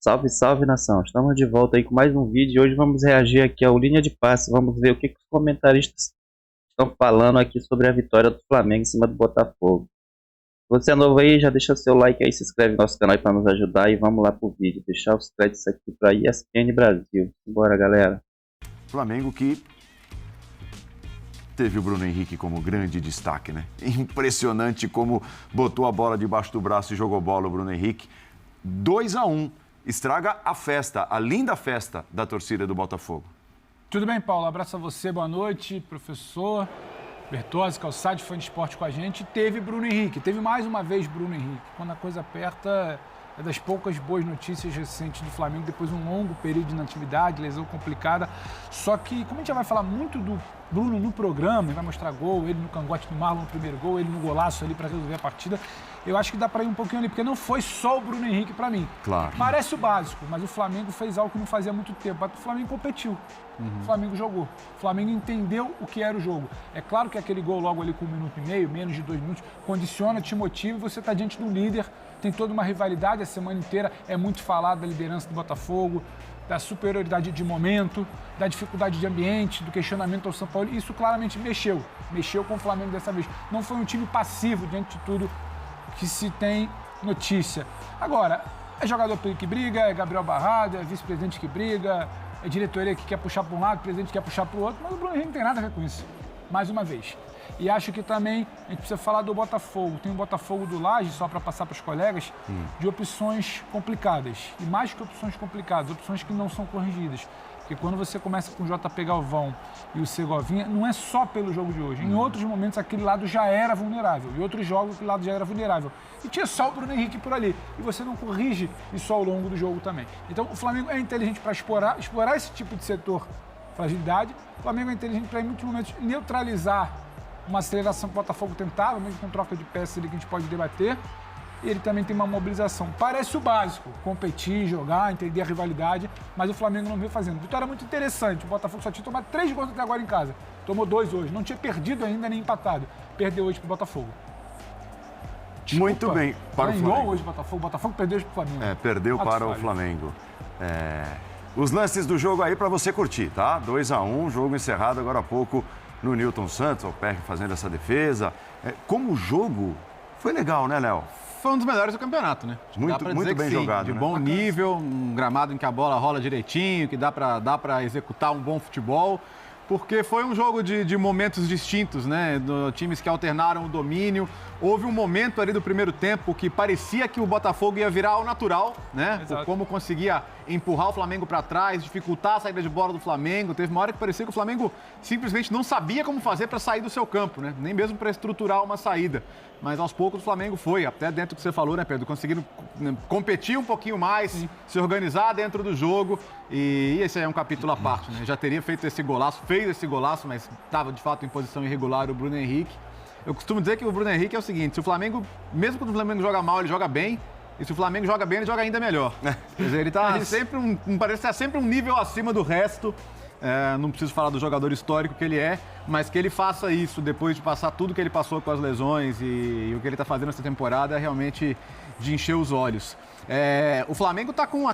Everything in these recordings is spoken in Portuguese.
Salve, salve, nação. Estamos de volta aí com mais um vídeo e hoje vamos reagir aqui ao Linha de Passe. Vamos ver o que os comentaristas estão falando aqui sobre a vitória do Flamengo em cima do Botafogo. Se você é novo aí, já deixa seu like aí, se inscreve no nosso canal para nos ajudar e vamos lá pro vídeo. Deixar os créditos aqui para ESPN Brasil. Bora, galera. Flamengo que teve o Bruno Henrique como grande destaque, né? Impressionante como botou a bola debaixo do braço e jogou bola o Bruno Henrique. 2-1. Estraga a festa, a linda festa da torcida do Botafogo. Tudo bem, Paulo? Abraço a você, boa noite, professor Bertozzi, Calçade, fã de esporte com a gente. Teve Bruno Henrique, teve mais uma vez Bruno Henrique. Quando a coisa aperta, é das poucas boas notícias recentes do Flamengo, depois de um longo período de inatividade, lesão complicada. Só que, como a gente já vai falar muito do Bruno no programa, ele vai mostrar gol, ele no cangote do Marlon no primeiro gol, ele no golaço ali para resolver a partida, eu acho que dá para ir um pouquinho ali, porque não foi só o Bruno Henrique para mim. Claro. Parece o básico, mas o Flamengo fez algo que não fazia muito tempo. O Flamengo competiu. O Flamengo jogou. O Flamengo entendeu o que era o jogo. É claro que aquele gol logo ali com 1 minuto e meio, menos de 2 minutos, condiciona, te motiva, você está diante do líder, tem toda uma rivalidade, a semana inteira é muito falado da liderança do Botafogo, da superioridade de momento, da dificuldade de ambiente, do questionamento ao São Paulo. Isso claramente mexeu com o Flamengo dessa vez. Não foi um time passivo diante de tudo que se tem notícia. Agora, é jogador que briga, é Gabriel Barrado, é vice-presidente que briga, é diretoria que quer puxar para um lado, presidente que quer puxar para o outro, mas o Bruno Henrique não tem nada a ver com isso, mais uma vez. E acho que também a gente precisa falar do Botafogo. Tem o Botafogo do Laje, só para passar para os colegas, de opções complicadas. E mais que opções complicadas, opções que não são corrigidas. Porque quando você começa com o JP Galvão e o Segovinha, não é só pelo jogo de hoje. Em outros momentos, aquele lado já era vulnerável. Em outros jogos, aquele lado já era vulnerável. E tinha só o Bruno Henrique por ali. E você não corrige isso ao longo do jogo também. Então, o Flamengo é inteligente para explorar esse tipo de setor, fragilidade. O Flamengo é inteligente para, em muitos momentos, neutralizar uma aceleração que o Botafogo tentava, mesmo com troca de peças ali que a gente pode debater. E ele também tem uma mobilização. Parece o básico, competir, jogar, entender a rivalidade, mas o Flamengo não veio fazendo. Vitória muito interessante, o Botafogo só tinha tomado 3 gols até agora em casa. Tomou 2 hoje, não tinha perdido ainda nem empatado. Perdeu hoje pro Botafogo. Desculpa, muito bem, para o ganhou Flamengo. Hoje o Botafogo perdeu hoje pro Flamengo. Perdeu para o Flamengo. Os lances do jogo aí para você curtir, tá? 2-1, jogo encerrado agora há pouco no Newton Santos, o Perry fazendo essa defesa. Como o jogo foi legal, né, Léo? Foi um dos melhores do campeonato, né? Muito bem jogado, de né? bom nível, um gramado em que a bola rola direitinho, que dá para executar um bom futebol, porque foi um jogo de momentos distintos, né? Times que alternaram o domínio. Houve um momento ali do primeiro tempo que parecia que o Botafogo ia virar ao natural, né? Por como conseguia empurrar o Flamengo para trás, dificultar a saída de bola do Flamengo. Teve uma hora que parecia que o Flamengo simplesmente não sabia como fazer para sair do seu campo, né? Nem mesmo para estruturar uma saída. Mas aos poucos o Flamengo foi, até dentro do que você falou, né, Pedro? Conseguindo competir um pouquinho mais, se organizar dentro do jogo. E esse é um capítulo à parte, né? Já teria feito esse golaço, fez esse golaço, mas estava de fato em posição irregular o Bruno Henrique. Eu costumo dizer que o Bruno Henrique é o seguinte: se o Flamengo, mesmo quando o Flamengo joga mal, ele joga bem. E se o Flamengo joga bem, ele joga ainda melhor. Quer dizer, ele está sempre parece estar sempre um nível acima do resto. Não preciso falar do jogador histórico que ele é, mas que ele faça isso depois de passar tudo que ele passou com as lesões e o que ele está fazendo essa temporada é realmente de encher os olhos. O Flamengo está com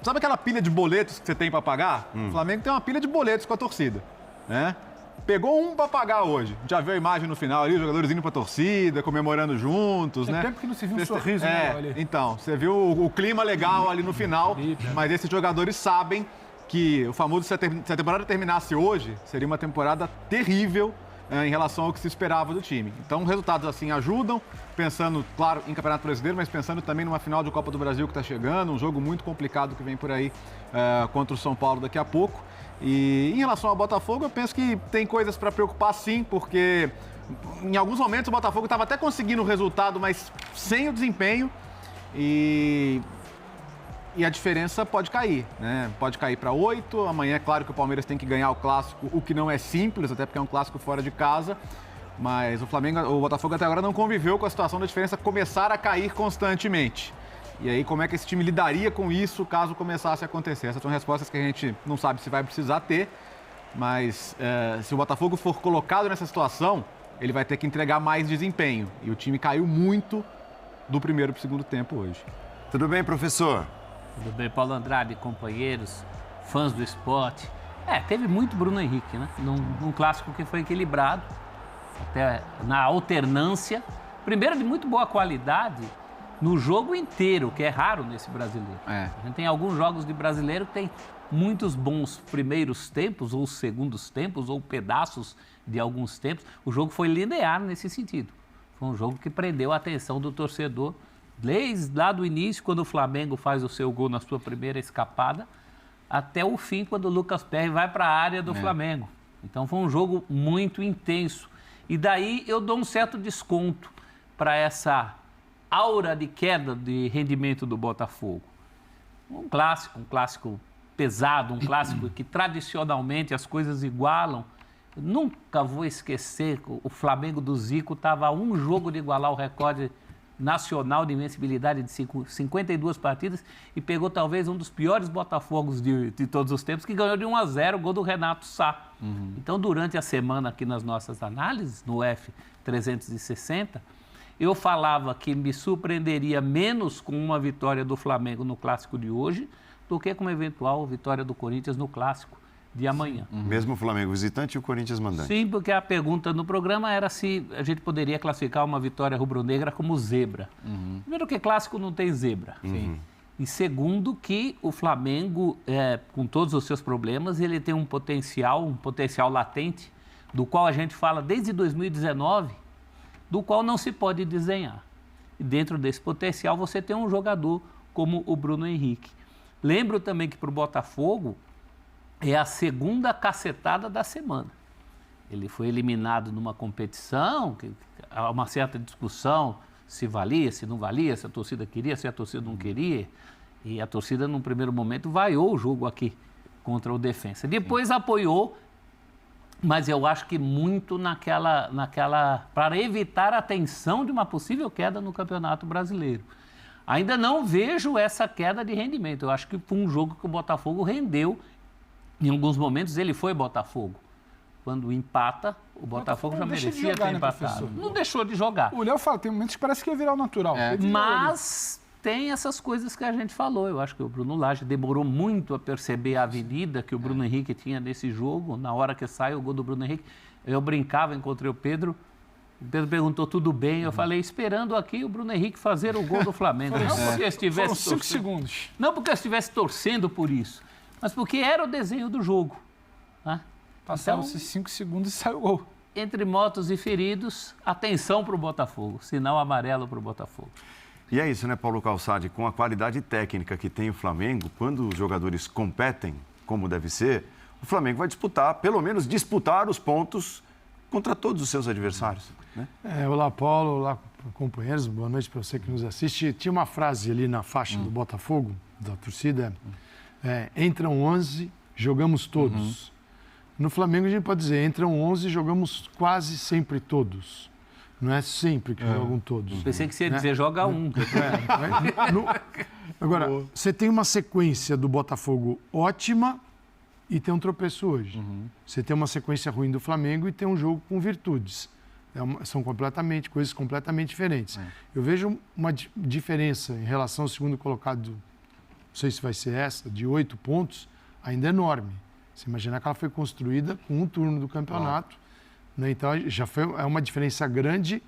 sabe aquela pilha de boletos que você tem para pagar? O Flamengo tem uma pilha de boletos com a torcida, né? Pegou um para pagar hoje. Já viu a imagem no final ali, os jogadores indo para a torcida, comemorando juntos, né? Tem tempo que não se viu um sorriso ali. Então, você viu o clima legal ali no final, mas esses jogadores sabem que o famoso, se a temporada terminasse hoje, seria uma temporada terrível em relação ao que se esperava do time. Então, resultados assim ajudam, pensando, claro, em Campeonato Brasileiro, mas pensando também numa final de Copa do Brasil que está chegando, um jogo muito complicado que vem por aí contra o São Paulo daqui a pouco. E em relação ao Botafogo, eu penso que tem coisas para preocupar sim, porque em alguns momentos o Botafogo estava até conseguindo o resultado, mas sem o desempenho e a diferença pode cair, né? Pode cair para 8. Amanhã é claro que o Palmeiras tem que ganhar o clássico, o que não é simples, até porque é um clássico fora de casa. Mas o Botafogo até agora não conviveu com a situação da diferença começar a cair constantemente. E aí, como é que esse time lidaria com isso caso começasse a acontecer? Essas são respostas que a gente não sabe se vai precisar ter, mas se o Botafogo for colocado nessa situação, ele vai ter que entregar mais desempenho. E o time caiu muito do primeiro para o segundo tempo hoje. Tudo bem, professor? Tudo bem, Paulo Andrade, companheiros, fãs do esporte. Teve muito Bruno Henrique, né? Num clássico que foi equilibrado, até na alternância. Primeiro, de muito boa qualidade no jogo inteiro, que é raro nesse brasileiro. A gente tem alguns jogos de brasileiro que tem muitos bons primeiros tempos, ou segundos tempos, ou pedaços de alguns tempos. O jogo foi linear nesse sentido. Foi um jogo que prendeu a atenção do torcedor desde lá do início, quando o Flamengo faz o seu gol na sua primeira escapada, até o fim, quando o Lucas Perry vai para a área do Flamengo. Então foi um jogo muito intenso. E daí eu dou um certo desconto para essa aura de queda de rendimento do Botafogo. Um clássico pesado, um clássico que tradicionalmente as coisas igualam. Eu nunca vou esquecer que o Flamengo do Zico estava a um jogo de igualar o recorde nacional de invencibilidade de 52 partidas e pegou talvez um dos piores Botafogos de todos os tempos, que ganhou de 1-0 o gol do Renato Sá. Então, durante a semana aqui nas nossas análises, no F360, eu falava que me surpreenderia menos com uma vitória do Flamengo no clássico de hoje do que com uma eventual vitória do Corinthians no clássico de amanhã. Mesmo o Flamengo visitante e o Corinthians mandante. Sim, porque a pergunta no programa era se a gente poderia classificar uma vitória rubro-negra como zebra. Primeiro que clássico não tem zebra. E segundo que o Flamengo, com todos os seus problemas, ele tem um potencial latente, do qual a gente fala desde 2019, do qual não se pode desenhar. E dentro desse potencial você tem um jogador como o Bruno Henrique. Lembro também que para o Botafogo é a segunda cacetada da semana. Ele foi eliminado numa competição, que há uma certa discussão se valia, se não valia, se a torcida queria, se a torcida não queria. E a torcida, num primeiro momento, vaiou o jogo aqui contra o Defensa. Depois apoiou, mas eu acho que muito para evitar a tensão de uma possível queda no Campeonato Brasileiro. Ainda não vejo essa queda de rendimento. Eu acho que foi um jogo que o Botafogo rendeu. Em alguns momentos ele foi Botafogo. Quando empata, o Botafogo já merecia ter empatado. Não deixou de jogar. O Léo fala, tem momentos que parece que ia virar o natural. Mas tem essas coisas que a gente falou. Eu acho que o Bruno Lage demorou muito a perceber a avenida que o Bruno Henrique tinha nesse jogo. Na hora que sai o gol do Bruno Henrique, eu brincava, encontrei o Pedro. O Pedro perguntou, tudo bem? Eu falei, esperando aqui o Bruno Henrique fazer o gol do Flamengo. Não porque eu estivesse 5 segundos. Não porque eu estivesse torcendo por isso, mas porque era o desenho do jogo. Né? Passaram-se 5 segundos e saiu o gol. Entre mortos e feridos, atenção para o Botafogo. Sinal amarelo para o Botafogo. E é isso, né, Paulo Calçade? Com a qualidade técnica que tem o Flamengo, quando os jogadores competem, como deve ser, o Flamengo vai disputar, pelo menos disputar os pontos contra todos os seus adversários. Né? Olá, Paulo. Olá, companheiros. Boa noite para você que nos assiste. Tinha uma frase ali na faixa do Botafogo, da torcida. Entram 11, jogamos todos. No Flamengo a gente pode dizer, entram 11, jogamos quase sempre todos. Não é sempre que jogam todos. Pensei que você ia dizer, joga um. Agora, você tem uma sequência do Botafogo ótima e tem um tropeço hoje. Você tem uma sequência ruim do Flamengo e tem um jogo com virtudes. São coisas completamente diferentes. Eu vejo uma diferença em relação ao segundo colocado, não sei se vai ser essa, de 8 pontos, ainda enorme. Você imaginar que ela foi construída com um turno do campeonato, né? Então é uma diferença grande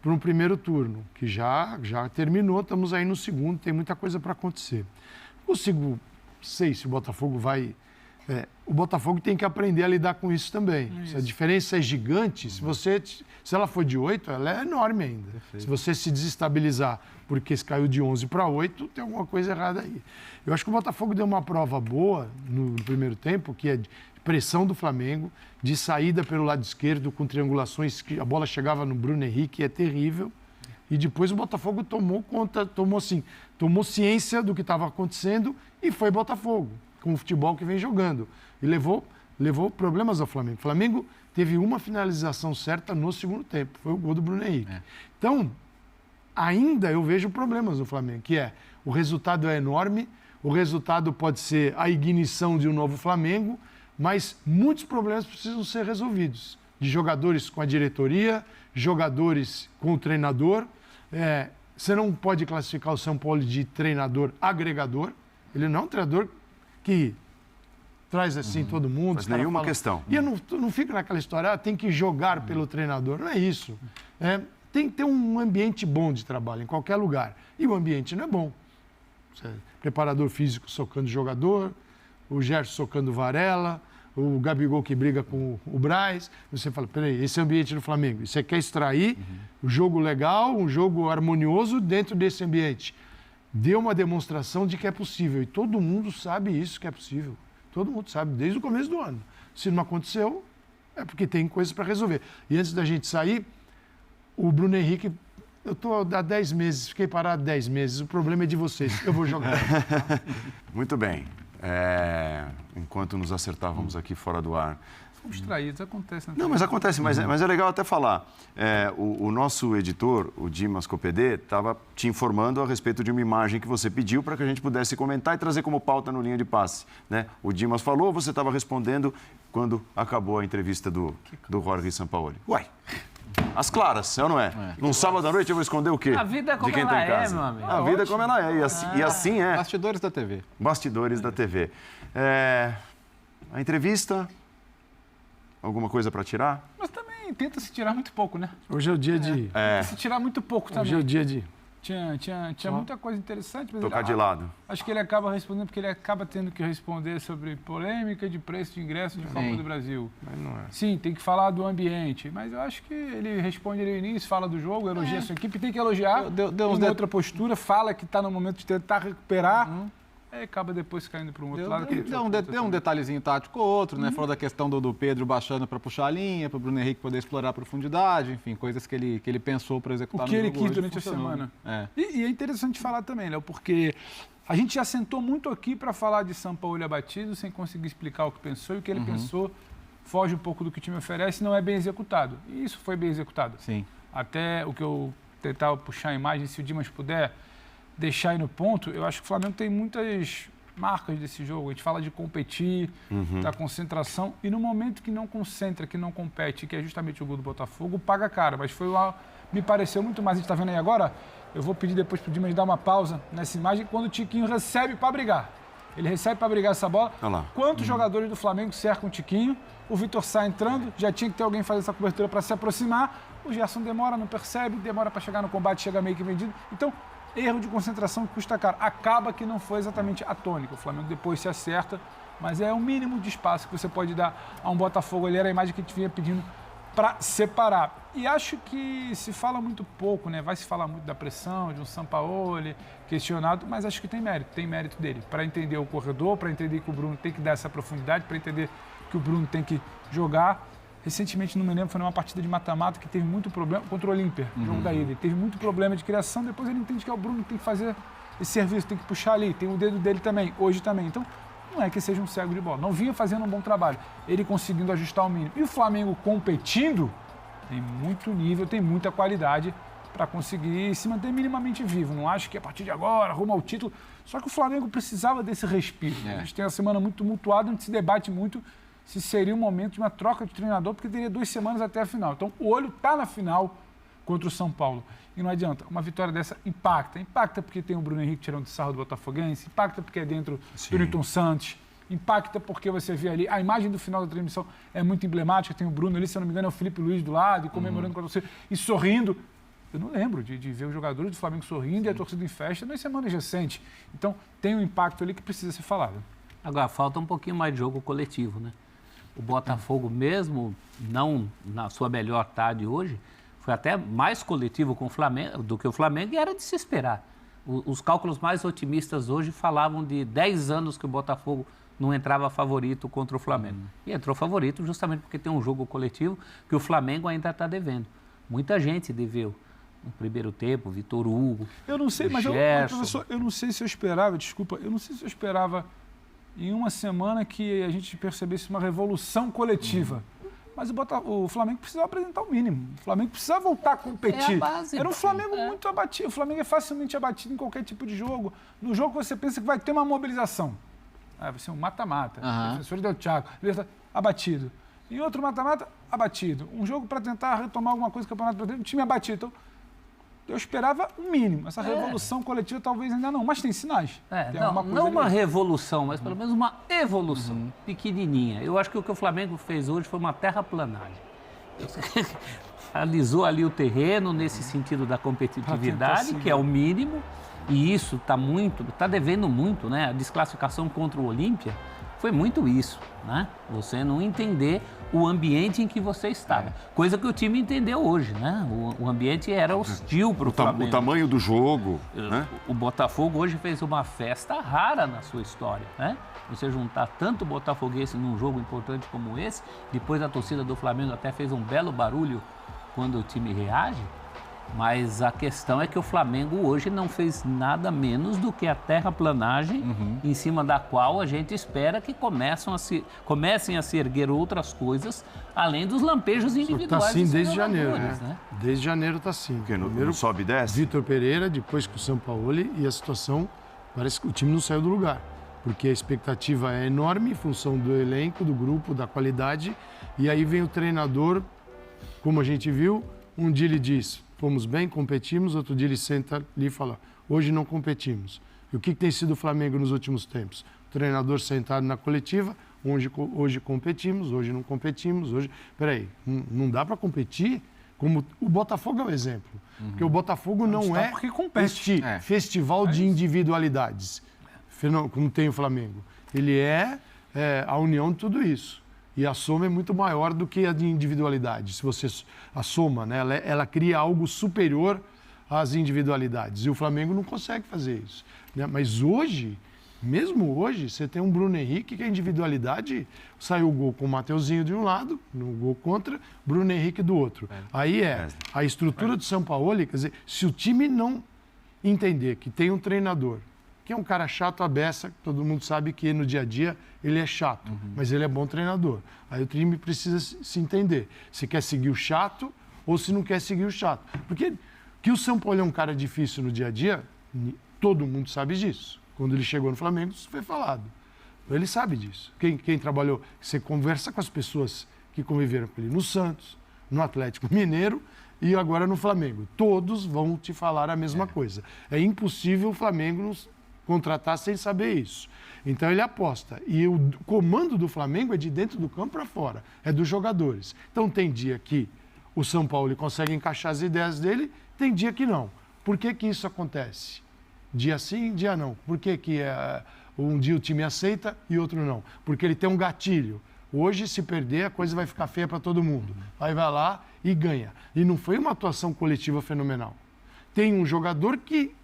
para um primeiro turno, que já terminou, estamos aí no segundo, tem muita coisa para acontecer. Não sei se o Botafogo vai... o Botafogo tem que aprender a lidar com isso também. Se a diferença é gigante, se ela for de 8, ela é enorme ainda. Perfeito. Se você se desestabilizar porque se caiu de 11 para 8, tem alguma coisa errada aí. Eu acho que o Botafogo deu uma prova boa no primeiro tempo, que é de pressão do Flamengo, de saída pelo lado esquerdo, com triangulações, que a bola chegava no Bruno Henrique, é terrível. E depois o Botafogo tomou ciência do que estava acontecendo e foi Botafogo, com o futebol que vem jogando. E levou problemas ao Flamengo. O Flamengo teve uma finalização certa no segundo tempo, foi o gol do Bruno Henrique. Então, ainda eu vejo problemas no Flamengo, que o resultado é enorme, o resultado pode ser a ignição de um novo Flamengo, mas muitos problemas precisam ser resolvidos. De jogadores com a diretoria, jogadores com o treinador. Você não pode classificar o São Paulo de treinador agregador, Ele não é um treinador que traz assim todo mundo. Faz nenhuma questão. E eu não fico naquela história, tem que jogar pelo treinador. Não é isso. Tem que ter um ambiente bom de trabalho em qualquer lugar. E o ambiente não é bom. Preparador físico socando o jogador, o Gerson socando o Varela, o Gabigol que briga com o Braz. Você fala, peraí, esse é o ambiente do Flamengo. E você quer extrair um jogo legal, um jogo harmonioso dentro desse ambiente. Deu uma demonstração de que é possível. E todo mundo sabe isso que é possível. Todo mundo sabe, desde o começo do ano. Se não aconteceu, é porque tem coisas para resolver. E antes da gente sair, o Bruno Henrique, eu estou há 10 meses, fiquei parado 10 meses, o problema é de vocês, eu vou jogar. Muito bem. Enquanto nos acertávamos aqui fora do ar. Fomos distraídos, acontece. Não, mas acontece, mas é legal até falar. O nosso editor, o Dimas Copedê, estava te informando a respeito de uma imagem que você pediu para que a gente pudesse comentar e trazer como pauta no Linha de Passe. Né? O Dimas falou, você estava respondendo quando acabou a entrevista do Jorge Sampaoli. Uai, as claras, é ou não é? Num sábado à noite eu vou esconder o quê? A vida é como ela é, meu amigo. A vida é como ela é, e assim é. Bastidores da TV. Bastidores da TV. A entrevista... Alguma coisa para tirar? Mas também tenta se tirar muito pouco, né? Hoje é o dia de... Tenta se tirar muito pouco também. Hoje é o dia de... Tinha muita coisa interessante. Mas Tocar de lado. Acho que ele acaba respondendo porque ele acaba tendo que responder sobre polêmica de preço de ingresso de Copa do Brasil. Mas não é. Sim, tem que falar do ambiente. Mas eu acho que ele responde ali no início, fala do jogo, elogia a sua equipe, tem que elogiar. Deu uma outra postura, fala que está no momento de tentar recuperar. Aí acaba depois caindo para um outro lado. Deu um detalhezinho tático ou outro, né? Falou da questão do Pedro baixando para puxar a linha, para o Bruno Henrique poder explorar a profundidade, enfim, coisas que ele pensou para executar no jogo. O que ele quis hoje, durante a semana. E é interessante falar também, Léo, porque a gente já sentou muito aqui para falar de Sampaoli abatido, sem conseguir explicar o que pensou, e o que ele pensou foge um pouco do que o time oferece e não é bem executado. E isso foi bem executado. Sim. Até o que eu tentava puxar a imagem, se o Dimas puder deixar aí no ponto, eu acho que o Flamengo tem muitas marcas desse jogo. A gente fala de competir, da concentração, e no momento que não concentra, que não compete, que é justamente o gol do Botafogo, paga caro. Mas me pareceu muito mais, a gente está vendo aí agora, eu vou pedir depois para o Dimas dar uma pausa nessa imagem, quando o Tiquinho recebe para brigar. Ele recebe para brigar essa bola. Quantos jogadores do Flamengo cercam o Tiquinho? O Vitor Sá entrando, já tinha que ter alguém fazer essa cobertura para se aproximar. O Gerson demora, não percebe, demora para chegar no combate, chega meio que vendido. Então, erro de concentração que custa caro. Acaba que não foi exatamente a tônica. O Flamengo depois se acerta, mas é o mínimo de espaço que você pode dar a um Botafogo. Ali era a imagem que a gente vinha pedindo para separar. E acho que se fala muito pouco, né? Vai se falar muito da pressão, de um Sampaoli questionado, mas acho que tem mérito dele. Para entender o corredor, para entender que o Bruno tem que dar essa profundidade, para entender que o Bruno tem que jogar. Recentemente, não me lembro, foi numa partida de mata-mata que teve muito problema contra o Olímpia, jogo da ida. Ele teve muito problema de criação, depois ele entende que é o Bruno que tem que fazer esse serviço, tem que puxar ali, tem o dedo dele também, hoje também. Então, não é que seja um cego de bola. Não vinha fazendo um bom trabalho, ele conseguindo ajustar o mínimo. E o Flamengo competindo, tem muito nível, tem muita qualidade para conseguir se manter minimamente vivo. Não acho que a partir de agora, rumo ao título. Só que o Flamengo precisava desse respiro. A gente tem uma semana muito tumultuada, onde se debate muito se seria o momento de uma troca de treinador, porque teria 2 semanas até a final. Então, o olho está na final contra o São Paulo. E não adianta, uma vitória dessa impacta. Impacta porque tem o Bruno Henrique tirando de sarro do Botafoguense, impacta porque é dentro do Newton Santos, impacta porque você vê ali, a imagem do final da transmissão é muito emblemática, tem o Bruno ali, se eu não me engano, é o Felipe Luiz do lado, e comemorando com você, e sorrindo. Eu não lembro de ver os jogadores do Flamengo sorrindo e a torcida em festa nas semanas recentes. Então, tem um impacto ali que precisa ser falado. Agora, falta um pouquinho mais de jogo coletivo, né? O Botafogo, mesmo não na sua melhor tarde hoje, foi até mais coletivo com o Flamengo, do que o Flamengo, e era de se esperar. Os cálculos mais otimistas hoje falavam de 10 anos que o Botafogo não entrava favorito contra o Flamengo. E entrou favorito justamente porque tem um jogo coletivo que o Flamengo ainda está devendo. Muita gente deveu. No primeiro tempo, Vitor Hugo, eu não sei, mas professor, eu não sei se eu esperava, desculpa, eu não sei se eu esperava em uma semana que a gente percebesse uma revolução coletiva. Mas o Flamengo precisava apresentar o mínimo. O Flamengo precisava voltar a competir. É a base, era um Flamengo muito abatido. O Flamengo é facilmente abatido em qualquer tipo de jogo. No jogo você pensa que vai ter uma mobilização. Vai ser um mata-mata. Defensor del Chaco, abatido. Em outro mata-mata, abatido. Um jogo para tentar retomar alguma coisa do Campeonato Brasileiro, um time abatido. Então, Eu esperava o mínimo. Essa revolução coletiva talvez ainda não, mas tem sinais. Tem Não uma revolução, mas pelo menos uma evolução pequenininha. Eu acho que o que o Flamengo fez hoje foi uma terraplanagem. Alisou ali o terreno nesse sentido da competitividade, que é o mínimo, e isso está devendo muito, né? A desclassificação contra o Olímpia foi muito isso, né? Você não entender o ambiente em que você estava. Coisa que o time entendeu hoje, né? O ambiente era hostil para o Flamengo. O tamanho do jogo, né? O Botafogo hoje fez uma festa rara na sua história, né? Você juntar tanto botafoguense num jogo importante como esse, depois a torcida do Flamengo até fez um belo barulho quando o time reage, mas a questão é que o Flamengo hoje não fez nada menos do que a terraplanagem em cima da qual a gente espera que comecem a se erguer outras coisas, além dos lampejos individuais. Está assim dos desde janeiro, jogadores, né? Desde janeiro está assim. Porque Primeiro, não sobe e desce? Vitor Pereira, depois com o Sampaoli, e a situação, parece que o time não saiu do lugar. Porque a expectativa é enorme em função do elenco, do grupo, da qualidade, e aí vem o treinador, como a gente viu, um dia ele diz, fomos bem, competimos, outro dia ele senta ali e fala, hoje não competimos. E o que tem sido o Flamengo nos últimos tempos? O treinador sentado na coletiva, hoje competimos, hoje não competimos, hoje... Peraí, não dá para competir? Como o Botafogo é um exemplo. Porque o Botafogo não é este festival de individualidades, como tem o Flamengo. Ele é a união de tudo isso. E a soma é muito maior do que a de individualidade. Se você a soma, né, ela cria algo superior às individualidades. E o Flamengo não consegue fazer isso, né? Mas hoje, mesmo hoje, você tem um Bruno Henrique que a individualidade saiu o gol com o Mateuzinho de um lado, no gol contra, Bruno Henrique do outro. Aí a estrutura do Sampaoli, quer dizer, se o time não entender que tem um treinador que é um cara chato à beça, todo mundo sabe que no dia a dia ele é chato, mas ele é bom treinador. Aí o time precisa se entender, se quer seguir o chato ou se não quer seguir o chato. Porque que o Sampaoli é um cara difícil no dia a dia, todo mundo sabe disso. Quando ele chegou no Flamengo, isso foi falado. Ele sabe disso. Quem trabalhou, você conversa com as pessoas que conviveram com ele no Santos, no Atlético Mineiro e agora no Flamengo. Todos vão te falar a mesma coisa. É impossível o Flamengo contratar sem saber isso. Então ele aposta. E o comando do Flamengo é de dentro do campo para fora, é dos jogadores. Então tem dia que o São Paulo consegue encaixar as ideias dele, tem dia que não. Por que que isso acontece? Dia sim, dia não. Por que que um dia o time aceita e outro não? Porque ele tem um gatilho. Hoje, se perder, a coisa vai ficar feia para todo mundo. Aí vai lá e ganha. E não foi uma atuação coletiva fenomenal. Tem um jogador que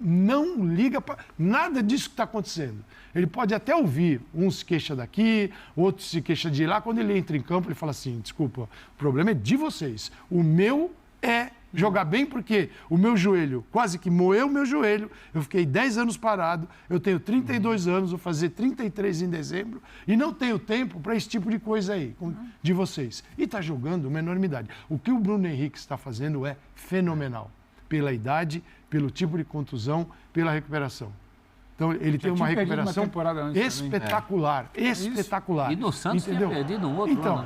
não liga para nada disso que está acontecendo. Ele pode até ouvir, um se queixa daqui, outro se queixa de lá. Quando ele entra em campo, ele fala assim, desculpa, o problema é de vocês. O meu é jogar bem porque o meu joelho, quase que moeu o meu joelho, eu fiquei 10 anos parado, eu tenho 32 anos, vou fazer 33 em dezembro e não tenho tempo para esse tipo de coisa aí, de vocês. E está jogando uma enormidade. O que o Bruno Henrique está fazendo é fenomenal. Pela idade, pelo tipo de contusão, pela recuperação. Então, ele tem uma recuperação espetacular. Espetacular. E no Santos tinha perdido um outro. Então, né?